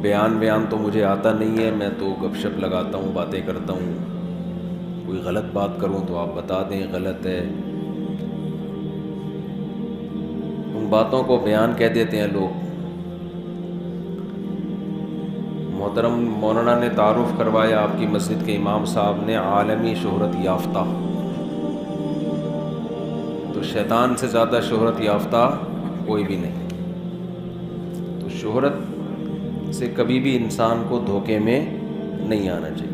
بیان تو مجھے آتا نہیں ہے، میں تو گپ شپ لگاتا ہوں، باتیں کرتا ہوں، کوئی غلط بات کروں تو آپ بتا دیں غلط ہے، ان باتوں کو بیان کہہ دیتے ہیں لوگ۔ محترم مولانا نے تعارف کروایا آپ کی مسجد کے امام صاحب نے، عالمی شہرت یافتہ، تو شیطان سے زیادہ شہرت یافتہ کوئی بھی نہیں، تو شہرت سے کبھی بھی انسان کو دھوکے میں نہیں آنا چاہیے۔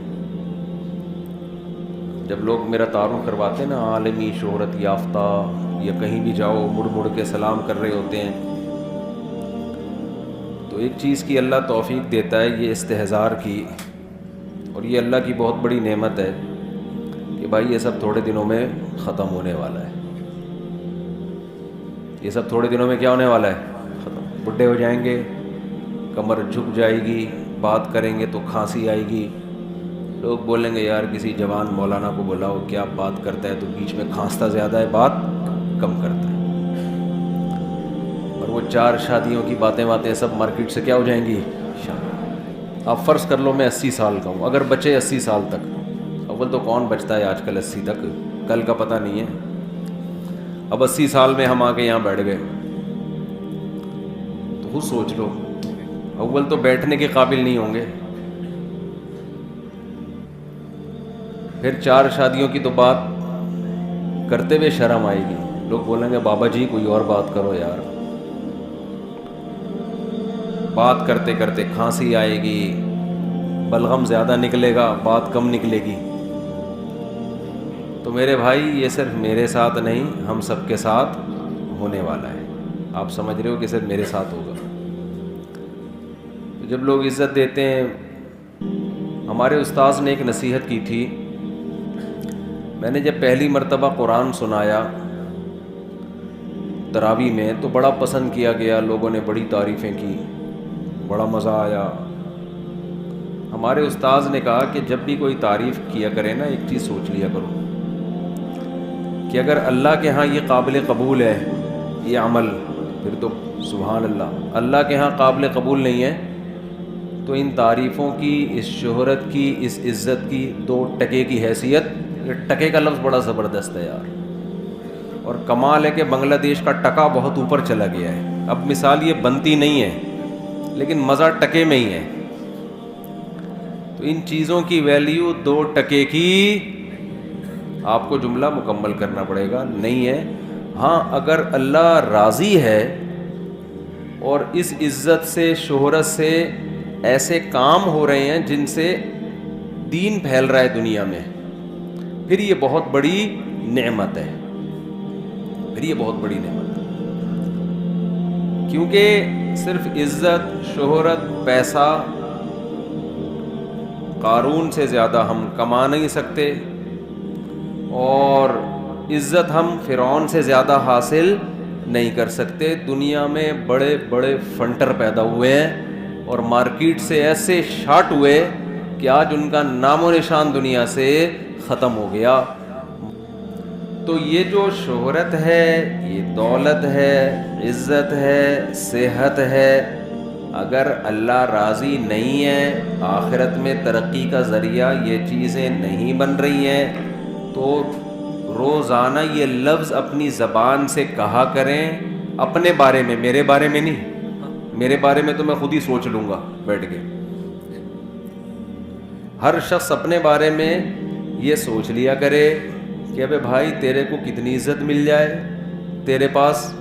جب لوگ میرا تعارف کرواتے ہیں نا عالمی شہرت یافتہ، یا کہیں بھی جاؤ مڑ مڑ کے سلام کر رہے ہوتے ہیں، تو ایک چیز کی اللہ توفیق دیتا ہے، یہ استحضار کی، اور یہ اللہ کی بہت بڑی نعمت ہے کہ بھائی یہ سب تھوڑے دنوں میں ختم ہونے والا ہے، یہ سب تھوڑے دنوں میں کیا ہونے والا ہے؟ ختم۔ بڈھے ہو جائیں گے، کمر جھک جائے گی، بات کریں گے تو کھانسی آئے گی، لوگ بولیں گے یار کسی جوان مولانا کو بلاؤ، کیا بات کرتا ہے، تو بیچ میں کھانستا زیادہ ہے، بات کم کرتا ہے، اور وہ 4 شادیوں کی باتیں سب مارکیٹ سے کیا ہو جائیں گی؟ آپ فرض کر لو میں 80 سال کا ہوں، اگر بچے 80 سال تک، اول تو کون بچتا ہے آج کل 80 تک، کل کا پتہ نہیں ہے، اب 80 سال میں ہم آ کے یہاں بیٹھ گئے تو خود سوچ لو، اول تو بیٹھنے کے قابل نہیں ہوں گے، پھر 4 شادیوں کی تو بات کرتے ہوئے شرم آئے گی، لوگ بولیں گے بابا جی کوئی اور بات کرو یار، بات کرتے کرتے کھانسی آئے گی، بلغم زیادہ نکلے گا، بات کم نکلے گی۔ تو میرے بھائی یہ صرف میرے ساتھ نہیں، ہم سب کے ساتھ ہونے والا ہے، آپ سمجھ رہے ہو کہ صرف میرے ساتھ ہوگا۔ تو جب لوگ عزت دیتے ہیں، ہمارے استاذ نے ایک نصیحت کی تھی، میں نے جب پہلی مرتبہ قرآن سنایا تراویح میں تو بڑا پسند کیا گیا، لوگوں نے بڑی تعریفیں کی، بڑا مزہ آیا۔ ہمارے استاذ نے کہا کہ جب بھی کوئی تعریف کیا کرے نا، ایک چیز سوچ لیا کرو کہ اگر اللہ کے ہاں یہ قابل قبول ہے یہ عمل، پھر تو سبحان اللہ، اللہ کے ہاں قابل قبول نہیں ہے تو ان تعریفوں کی، اس شہرت کی، اس عزت کی 2 ٹکے کی حیثیت، یہ ٹکے کا لفظ بڑا زبردست ہے یار، اور کمال ہے کہ بنگلہ دیش کا ٹکا بہت اوپر چلا گیا ہے، اب مثال یہ بنتی نہیں ہے لیکن مزہ ٹکے میں ہی ہے، تو ان چیزوں کی ویلیو 2 ٹکے کی، آپ کو جملہ مکمل کرنا پڑے گا، نہیں ہے۔ ہاں اگر اللہ راضی ہے اور اس عزت سے، شہرت سے ایسے کام ہو رہے ہیں جن سے دین پھیل رہا ہے دنیا میں، پھر یہ بہت بڑی نعمت ہے، پھر یہ بہت بڑی نعمت ہے، کیونکہ صرف عزت، شہرت، پیسہ قارون سے زیادہ ہم کما نہیں سکتے، اور عزت ہم فرعون سے زیادہ حاصل نہیں کر سکتے۔ دنیا میں بڑے بڑے فنٹر پیدا ہوئے ہیں اور مارکیٹ سے ایسے شاٹ ہوئے کہ آج ان کا نام و نشان دنیا سے ختم ہو گیا۔ تو یہ جو شہرت ہے، یہ دولت ہے، عزت ہے، صحت ہے، اگر اللہ راضی نہیں ہے، آخرت میں ترقی کا ذریعہ یہ چیزیں نہیں بن رہی ہیں، تو روزانہ یہ لفظ اپنی زبان سے کہا کریں، اپنے بارے میں، میرے بارے میں نہیں، میرے بارے میں تو میں خود ہی سوچ لوں گا بیٹھ کے، ہر شخص اپنے بارے میں یہ سوچ لیا کرے کہ ابے بھائی تیرے کو کتنی عزت مل جائے تیرے پاس،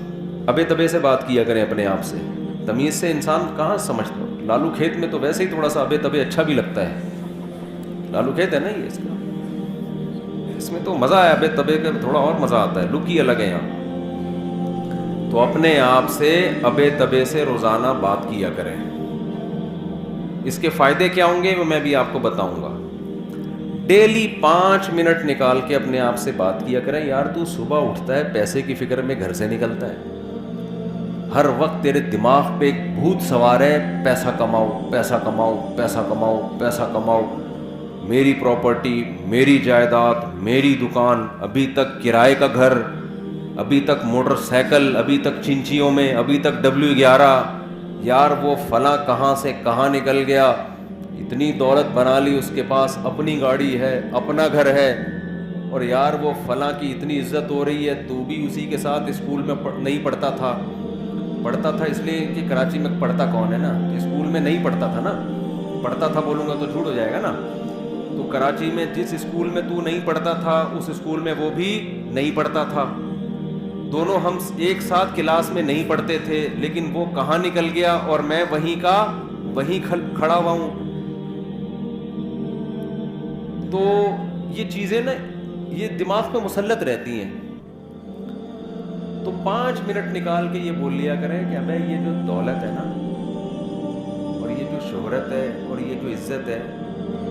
ابے تبے سے بات کیا کریں اپنے آپ سے، تمیز سے انسان کہاں سمجھتا، لالو کھیت میں تو ویسے ہی تھوڑا سا ابے تبے اچھا بھی لگتا ہے، لالو کھیت ہے نا یہ، اس میں تو مزہ ہے، ابے تبے کا تھوڑا اور مزہ آتا ہے، لک ہی الگ ہے یہاں۔ تو اپنے آپ سے ابے تبے سے روزانہ بات کیا کریں، اس کے فائدے کیا ہوں گے وہ میں بھی آپ کو بتاؤں گا۔ ڈیلی 5 منٹ نکال کے اپنے آپ سے بات کیا کریں، یار تو صبح اٹھتا ہے پیسے کی فکر میں گھر سے نکلتا ہے، ہر وقت تیرے دماغ پہ ایک بھوت سوار ہے، پیسہ کماؤ، پیسہ کماؤ، پیسہ کماؤ، پیسہ کماؤ، میری پراپرٹی، میری جائیداد، میری دکان، ابھی تک کرائے کا گھر، ابھی تک موٹر سائیکل، ابھی تک چنچیوں میں، ابھی تک W11، یار وہ فلاں کہاں سے کہاں نکل گیا، اتنی دولت بنا لی اس کے پاس، اپنی گاڑی ہے، اپنا گھر ہے، اور یار وہ فلاں کی اتنی عزت ہو رہی ہے، تو بھی اسی کے ساتھ اسکول میں نہیں پڑھتا تھا اس لیے کہ کراچی میں پڑھتا کون ہے نا، اسکول میں نہیں پڑھتا تھا نا، پڑھتا تھا بولوں گا تو جھوٹ ہو جائے گا نا، تو کراچی میں جس اسکول میں تو نہیں پڑھتا تھا اس اسکول میں وہ بھی نہیں پڑھتا تھا، دونوں ہم ایک ساتھ کلاس میں نہیں پڑھتے تھے، لیکن وہ کہاں نکل گیا اور میں وہیں کا وہیں کھڑا ہوا ہوں۔ تو یہ چیزیں نا یہ دماغ پہ مسلط رہتی ہیں، تو 5 منٹ نکال کے یہ بول لیا کریں کہ ابے یہ جو دولت ہے نا، اور یہ جو شہرت ہے، اور یہ جو عزت ہے،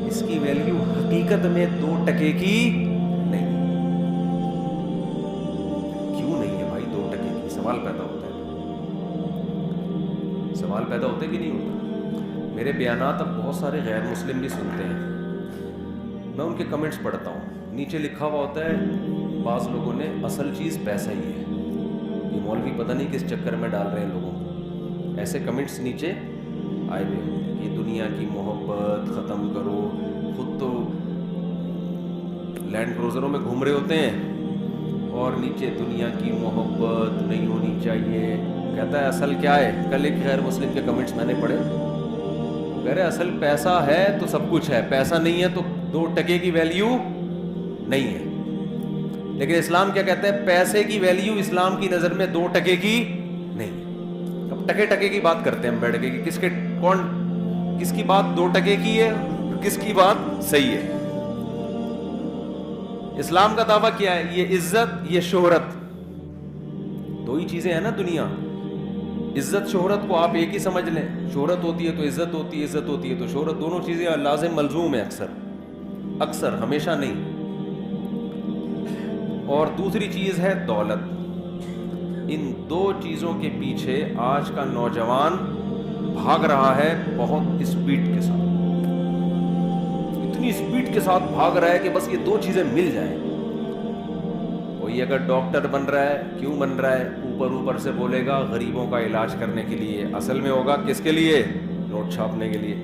اس کی ویلیو حقیقت میں 2 ٹکے کی نہیں۔ کیوں نہیں ہے بھائی 2 ٹکے کی؟ سوال پیدا ہوتا ہے کہ نہیں ہوتا؟ میرے بیانات اب بہت سارے غیر مسلم بھی سنتے ہیں، میں ان کے کمنٹس پڑھتا ہوں، نیچے لکھا ہوا ہوتا ہے بعض لوگوں نے اصل چیز پیسہ ہی ہے، یہ مولوی پتہ نہیں کس چکر میں ڈال رہے ہیں لوگوں کو، ایسے کمنٹس نیچے آئے ہوئے ہیں کہ دنیا کی محبت ختم کرو، خود تو لینڈ کروزروں میں گھوم رہے ہوتے ہیں اور نیچے دنیا کی محبت نہیں ہونی چاہیے، کہتا ہے اصل کیا ہے؟ کل ایک غیر مسلم کے کمنٹس میں نے پڑھے، کہہ رہے اصل پیسہ ہے تو سب کچھ ہے، پیسہ نہیں ہے تو 2 ٹکے کی ویلیو نہیں ہے۔ لیکن اسلام کیا کہتا ہے؟ پیسے کی ویلیو اسلام کی نظر میں 2 ٹکے کی نہیں۔ اب ٹکے کی بات کرتے ہیں ہم بیٹھ کے کہ کس کی بات 2 ٹکے کی ہے، کس کی بات صحیح ہے۔ اسلام کا دعویٰ کیا ہے؟ یہ عزت، یہ شہرت، 2 ہی چیزیں ہیں نا دنیا، عزت شہرت کو آپ ایک ہی سمجھ لیں، شہرت ہوتی ہے تو عزت ہوتی ہے، عزت ہوتی ہے تو شہرت، دونوں چیزیں لازم ملزوم ہیں، اکثر ہمیشہ نہیں۔ اور دوسری چیز ہے دولت، ان 2 چیزوں کے پیچھے آج کا نوجوان بھاگ رہا ہے بہت اسپیڈ کے ساتھ، اتنی اسپیڈ کے ساتھ بھاگ رہا ہے کہ بس یہ 2 چیزیں مل جائیں۔ کوئی اگر ڈاکٹر بن رہا ہے، کیوں بن رہا ہے؟ اوپر سے بولے گا غریبوں کا علاج کرنے کے لیے، اصل میں ہوگا کس کے لیے؟ نوٹ چھاپنے کے لیے۔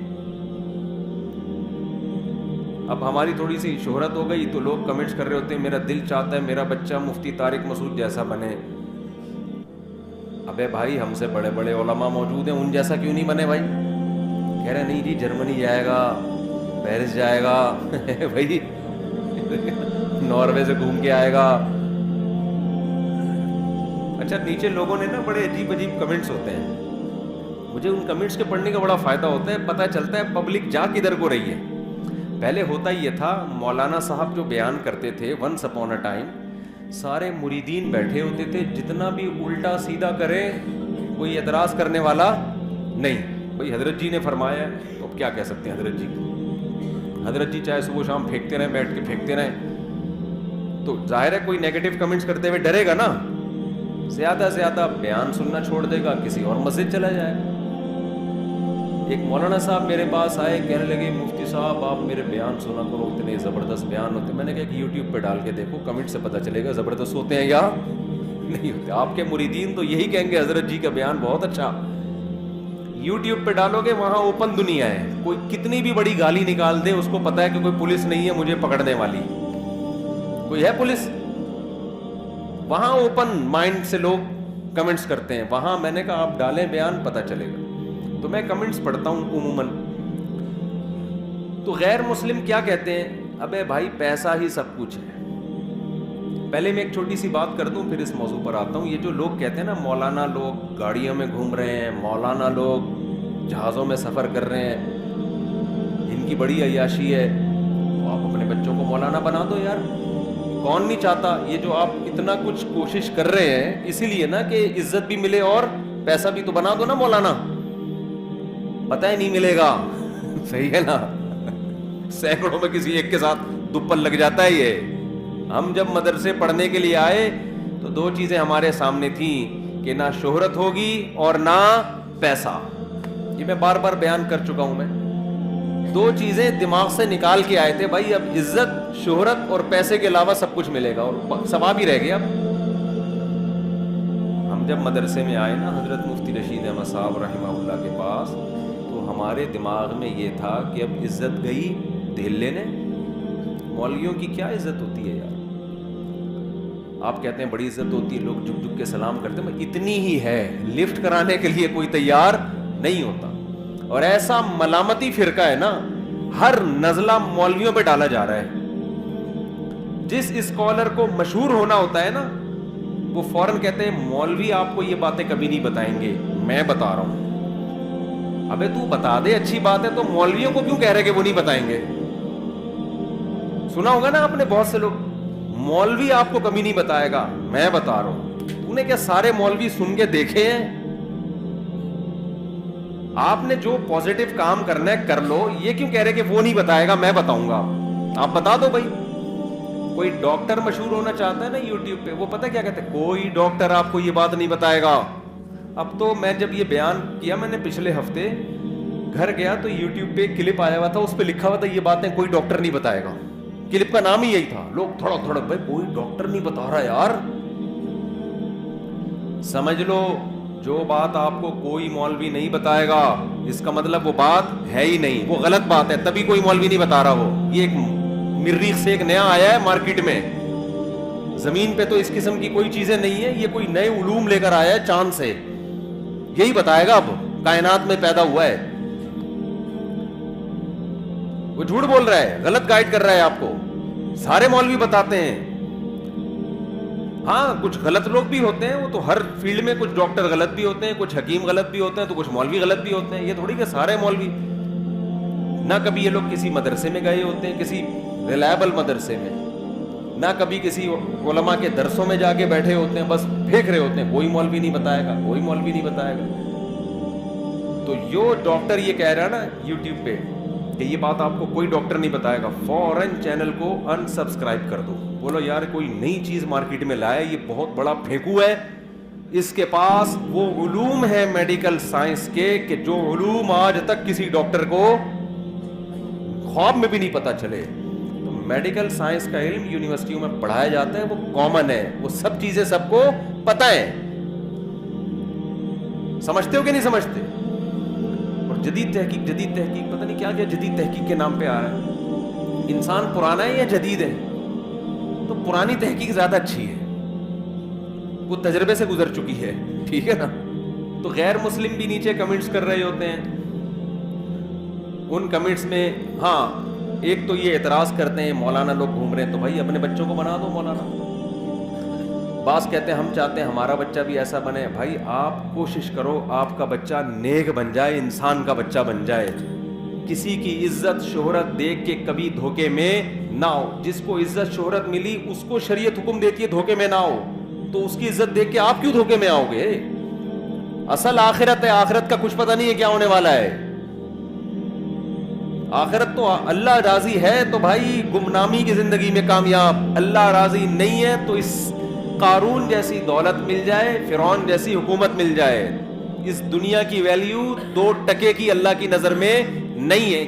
اب ہماری تھوڑی سی شہرت ہو گئی تو لوگ کمنٹس کر رہے ہوتے ہیں میرا دل چاہتا ہے میرا بچہ مفتی طارق مسعود جیسا بنے۔ ابے بھائی ہم سے بڑے بڑے علماء موجود ہیں، ان جیسا کیوں نہیں بنے بھائی؟ کہہ رہے نہیں جی جرمنی جائے گا، پیرس جائے گا بھائی ناروے سے گھوم کے آئے گا۔ اچھا نیچے لوگوں نے نا بڑے عجیب کمنٹس ہوتے ہیں، مجھے ان کمنٹس کے پڑھنے کا بڑا فائدہ ہوتا ہے، پتہ چلتا ہے پبلک جا کدھر کو رہی ہے۔ پہلے ہوتا یہ تھا مولانا صاحب جو بیان کرتے تھے ونس اپون اے ٹائم، سارے مریدین بیٹھے ہوتے تھے، جتنا بھی الٹا سیدھا کرے کوئی اعتراض کرنے والا نہیں، بھائی حضرت جی نے فرمایا ہے تو اب کیا کہہ سکتے ہیں حضرت جی کو، حضرت جی چاہے صبح شام پھینکتے رہیں، بیٹھ کے پھینکتے رہیں، تو ظاہر ہے کوئی نیگیٹو کمنٹس کرتے ہوئے ڈرے گا نا، زیادہ بیان سننا چھوڑ دے گا، کسی اور مسجد چلا جائے گا۔ ایک مولانا صاحب میرے پاس آئے، کہنے لگے مفتی صاحب آپ میرے بیان سنا کرو، اتنے زبردست بیان ہوتے ہیں۔ میں نے کہا کہ یوٹیوب پہ ڈال کے دیکھو، کمنٹ سے پتہ چلے گا زبردست ہوتے ہیں یا نہیں ہوتے۔ آپ کے مریدین تو یہی کہیں گے حضرت جی کا بیان بہت اچھا۔ یوٹیوب پہ ڈالو گے وہاں اوپن دنیا ہے، کوئی کتنی بھی بڑی گالی نکال دے اس کو پتہ ہے کہ کوئی پولیس نہیں ہے مجھے پکڑنے والی، کوئی ہے پولیس؟ وہاں اوپن مائنڈ سے لوگ کمنٹس کرتے ہیں، وہاں میں نے کہا آپ ڈالیں بیان پتہ چلے گا۔ تو میں کمنٹس پڑھتا ہوں عموماً، تو غیر مسلم کیا کہتے ہیں؟ ابے بھائی پیسہ ہی سب کچھ ہے۔ پہلے میں ایک چھوٹی سی بات کر دوں پھر اس موضوع پر آتا ہوں۔ یہ جو لوگ کہتے ہیں نا مولانا لوگ گاڑیوں میں گھوم رہے ہیں، مولانا لوگ جہازوں میں سفر کر رہے ہیں، ان کی بڑی عیاشی ہے، تو آپ اپنے بچوں کو مولانا بنا دو یار، کون نہیں چاہتا؟ یہ جو آپ اتنا کچھ کوشش کر رہے ہیں اسی لیے نا کہ عزت بھی ملے اور پیسہ بھی، تو بنا دو نا مولانا، پتہ ہی نہیں ملے گا صحیح ہے نا، سینکڑوں میں کسی ایک کے ساتھ دپل لگ جاتا ہے۔ یہ ہم جب مدرسے پڑھنے کے لیے آئے تو 2 چیزیں ہمارے سامنے تھیں کہ نہ شہرت ہوگی اور نہ پیسہ، یہ میں بار بار بیان کر چکا ہوں۔ میں 2 چیزیں دماغ سے نکال کے آئے تھے، بھائی اب عزت شہرت اور پیسے کے علاوہ سب کچھ ملے گا اور ثواب ہی رہ گیا۔ اب ہم ہم جب مدرسے میں آئے نا حضرت مفتی رشید احمد صاحب رحمہ اللہ کے پاس, تو ہمارے دماغ میں یہ تھا کہ اب عزت گئی دھیل لینے. مولویوں کی کیا عزت ہوتی ہے یار, آپ کہتے ہیں بڑی عزت ہوتی ہے, لوگ جھک جھک کے سلام کرتے ہیں, اتنی ہی ہے, لفٹ کرانے کے لیے کوئی تیار نہیں ہوتا. اور ایسا ملامتی فرقہ ہے نا, ہر نزلہ مولویوں پہ ڈالا جا رہا ہے. جس اسکالر کو مشہور ہونا ہوتا ہے نا, وہ فوراً کہتے ہیں مولوی آپ کو یہ باتیں کبھی نہیں بتائیں گے, میں بتا رہا ہوں. ابے تو بتا دے, اچھی بات ہے, تو مولویوں کو کیوں کہہ رہے کہ وہ نہیں بتائیں گے؟ سنا ہوگا نا آپ نے بہت سے لوگ, مولوی آپ کو کبھی نہیں بتائے گا, میں بتا رہا ہوں. تو نے کیا سارے مولوی سن کے دیکھے ہیں؟ آپ نے جو پوزیٹیو کام کرنا ہے کر لو, یہ کیوں کہہ رہے کہ وہ نہیں بتائے گا میں بتاؤں گا؟ آپ بتا دو بھائی. کوئی ڈاکٹر مشہور ہونا چاہتا ہے نا یوٹیوب پہ, وہ پتہ کیا کہتے ہیں, کوئی ڈاکٹر آپ کو یہ بات نہیں بتائے گا. اب تو میں جب یہ بیان کیا, میں نے پچھلے ہفتے گھر گیا تو یوٹیوب پہ کلپ آیا ہوا تھا, اس پہ لکھا ہوا تھا یہ باتیں کوئی ڈاکٹر نہیں بتائے گا. کلپ کا نام ہی یہی تھا. لوگ تھوڑا تھوڑا, بھائی کوئی ڈاکٹر نہیں بتا رہا یار. سمجھ لو جو بات آپ کو کوئی مولوی نہیں بتائے گا, اس کا مطلب وہ بات ہے ہی نہیں, وہ غلط بات ہے, تبھی کوئی مولوی نہیں بتا رہا. وہ یہ ایک مریخ سے ایک نیا آیا ہے مارکیٹ میں, زمین پہ تو اس قسم کی کوئی چیزیں نہیں ہے, یہ کوئی نئے علوم لے کر آیا ہے چاند سے, یہی بتائے گا اب کائنات میں پیدا ہوا ہے. وہ جھوٹ بول رہا ہے, غلط گائیڈ کر رہا ہے آپ کو. سارے مولوی بتاتے ہیں. ہاں کچھ غلط لوگ بھی ہوتے ہیں, وہ تو ہر فیلڈ میں, کچھ ڈاکٹر غلط بھی ہوتے ہیں, کچھ حکیم غلط بھی ہوتے ہیں, تو کچھ مولوی غلط بھی ہوتے ہیں. یہ تھوڑی کہ سارے مولوی. نہ کبھی یہ لوگ کسی مدرسے میں گئے ہوتے ہیں, کسی ریلائبل مدرسے میں, نہ کبھی کسی علماء کے درسوں میں جا کے بیٹھے ہوتے ہیں, بس پھینک رہے ہوتے ہیں کوئی مولوی نہیں بتائے گا, کوئی مولوی نہیں بتائے گا. تو جو ڈاکٹر یہ کہہ رہا ہے نا یوٹیوب پہ کہ یہ بات آپ کو کوئی ڈاکٹر نہیں بتائے گا, فوراً چینل کو ان سبسکرائب کر دو. بولو یار کوئی نئی چیز مارکیٹ میں لائے, یہ بہت بڑا پھینکو ہے, اس کے پاس وہ علوم ہے میڈیکل سائنس کے کہ جو علوم آج تک کسی ڈاکٹر کو خواب میں بھی نہیں پتا چلے. تو میڈیکل سائنس کا علم یونیورسٹیوں میں پڑھایا جاتا ہے, وہ کامن ہے, وہ سب چیزیں سب کو پتہ ہے. سمجھتے ہو کہ نہیں سمجھتے؟ اور جدید تحقیق پتہ نہیں کیا کیا جدید تحقیق کے نام پہ آ رہا ہے. انسان پرانا ہے یا جدید ہے؟ تو پرانی تحقیق زیادہ اچھی ہے, وہ تجربے سے گزر چکی ہے, ٹھیک ہے نا. تو غیر مسلم بھی نیچے کمنٹس کر رہے ہوتے ہیں. ان کمنٹس میں ہاں ایک تو یہ اعتراض کرتے ہیں مولانا لوگ گھوم رہے ہیں, تو بھائی اپنے بچوں کو بنا دو مولانا. بعض کہتے ہیں ہم چاہتے ہیں ہمارا بچہ بھی ایسا بنے. بھائی آپ کوشش کرو آپ کا بچہ نیک بن جائے, انسان کا بچہ بن جائے, کسی کی عزت شہرت دیکھ کے کبھی دھوکے میں نہ ہو. جس کو عزت شہرت ملی اس کو شریعت حکم دیتی ہے دھوکے میں نہ ہو, تو اس کی عزت دیکھ کے آپ کیوں دھوکے میں آؤ گے؟ اصل آخرت ہے, آخرت کا کچھ پتہ نہیں ہے کیا ہونے والا ہے. آخرت تو اللہ راضی ہے تو بھائی گمنامی کی زندگی میں کامیاب, اللہ راضی نہیں ہے تو اس قارون جیسی دولت مل جائے, فرعون جیسی حکومت مل جائے, اس دنیا کی ویلیو 2 ٹکے کی اللہ کی نظر میں نہیں ہے.